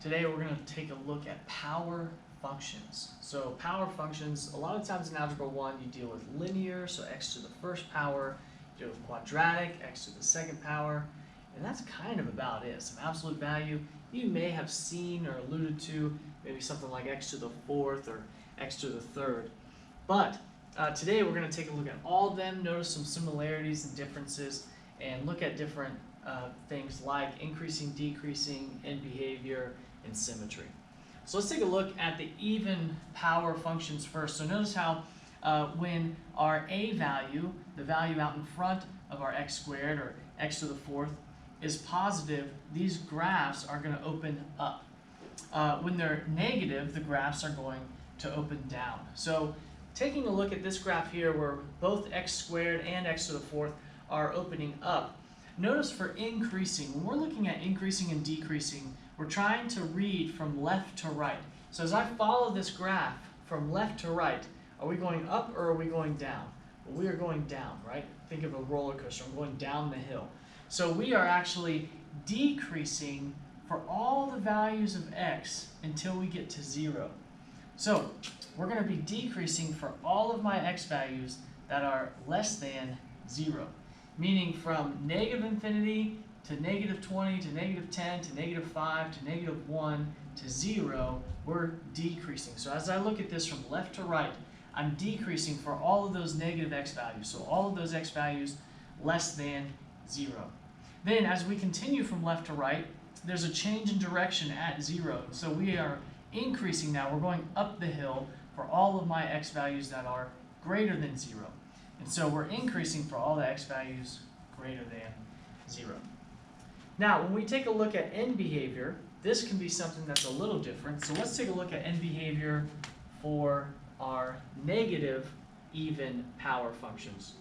Today we're going to take a look at power functions. So power functions, a lot of times in Algebra 1 you deal with linear, so x to the first power, you deal with quadratic, x to the second power, and that's kind of about it. Some absolute value you may have seen or alluded to, maybe something like x to the fourth or x to the third. But today we're going to take a look at all of them, notice some similarities and differences, and look at different things like increasing, decreasing, end behavior, and symmetry. So let's take a look at the even power functions first. So notice how when our a value, the value out in front of our x squared or x to the fourth, is positive, these graphs are going to open up. When they're negative, the graphs are going to open down. So taking a look at this graph here where both x squared and x to the fourth are opening up, notice for increasing, when we're looking at increasing and decreasing, we're trying to read from left to right. So as I follow this graph from left to right, are we going up or are we going down? Well, we are going down, right? Think of a roller coaster. I'm going down the hill. So we are actually decreasing for all the values of x until we get to 0. So we're going to be decreasing for all of my x values that are less than 0. Meaning from negative infinity to negative 20 to negative 10 to negative 5 to negative 1 to 0, we're decreasing. So as I look at this from left to right, I'm decreasing for all of those negative x values. So all of those x values less than 0. Then as we continue from left to right, there's a change in direction at 0. So we are increasing now. We're going up the hill for all of my x values that are greater than 0. And so we're increasing for all the x values greater than 0. Now, when we take a look at end behavior, this can be something that's a little different. So let's take a look at end behavior for our negative even power functions.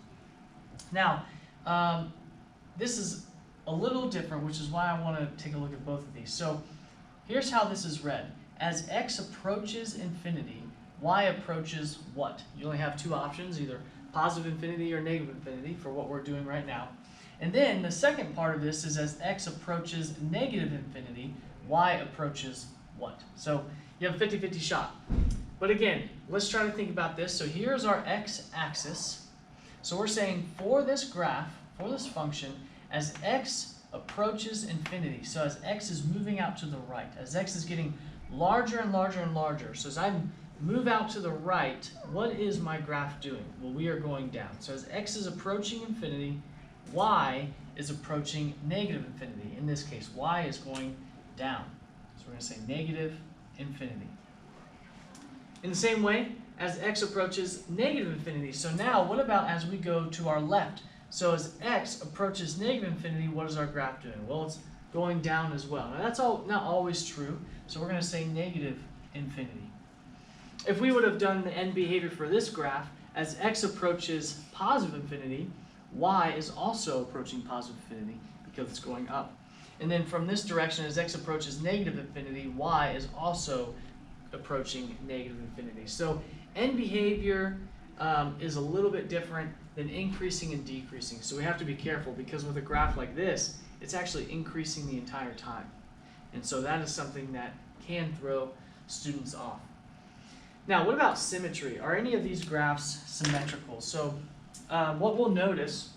Now, this is a little different, which is why I want to take a look at both of these. So here's how this is read. As x approaches infinity, y approaches what? You only have two options, either positive infinity or negative infinity for what we're doing right now. And then the second part of this is as x approaches negative infinity, y approaches what? So you have a 50-50 shot. But again, let's try to think about this. So here's our x-axis. So we're saying for this graph, for this function, as x approaches infinity, so as x is moving out to the right, as x is getting larger and larger and larger, so as I move out to the right, what is my graph doing? Well, we are going down. So as x is approaching infinity, y is approaching negative infinity. In this case, y is going down. So we're going to say negative infinity. In the same way, as x approaches negative infinity. So now, what about as we go to our left? So as x approaches negative infinity, what is our graph doing? Well, it's going down as well. Now, that's not always true. So we're going to say negative infinity. If we would have done the end behavior for this graph, as x approaches positive infinity, y is also approaching positive infinity because it's going up. And then from this direction, as x approaches negative infinity, y is also approaching negative infinity. So end behavior is a little bit different than increasing and decreasing. So we have to be careful because with a graph like this, it's actually increasing the entire time. And so that is something that can throw students off. Now, what about symmetry? Are any of these graphs symmetrical? So what we'll notice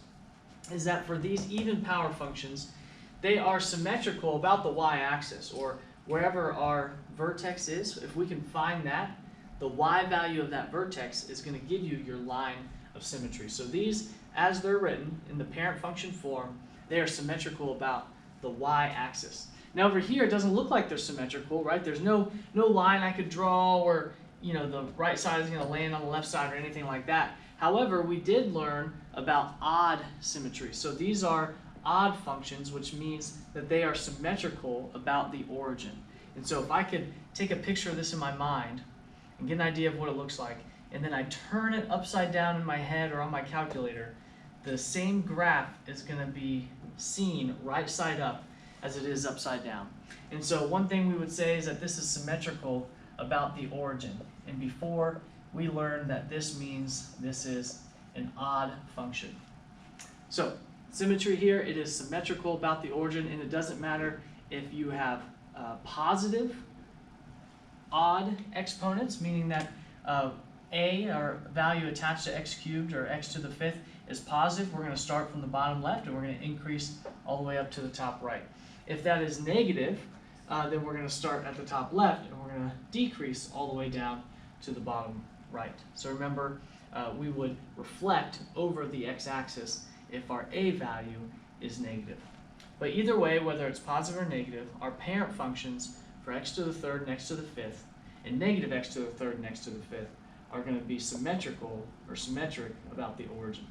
is that for these even power functions, they are symmetrical about the y-axis, or wherever our vertex is. If we can find that, the y value of that vertex is going to give you your line of symmetry. So these, as they're written in the parent function form, they are symmetrical about the y-axis. Now over here, it doesn't look like they're symmetrical, right? There's no line I could draw where the right side is going to land on the left side or anything like that. However, we did learn about odd symmetry. So these are odd functions, which means that they are symmetrical about the origin. And so if I could take a picture of this in my mind and get an idea of what it looks like, and then I turn it upside down in my head or on my calculator, the same graph is going to be seen right side up as it is upside down. And so one thing we would say is that this is symmetrical about the origin. And before, we learned that this means this is an odd function. So symmetry here, it is symmetrical about the origin, and it doesn't matter if you have positive odd exponents, meaning that a, our value attached to x cubed, or x to the fifth, is positive, we're going to start from the bottom left and we're going to increase all the way up to the top right. If that is negative, then we're going to start at the top left and we're going to decrease all the way down to the bottom right. So remember, we would reflect over the x-axis if our a value is negative. But either way, whether it's positive or negative, our parent functions for x to the third and x to the fifth, and negative x to the third and x to the fifth, are going to be symmetrical or symmetric about the origin.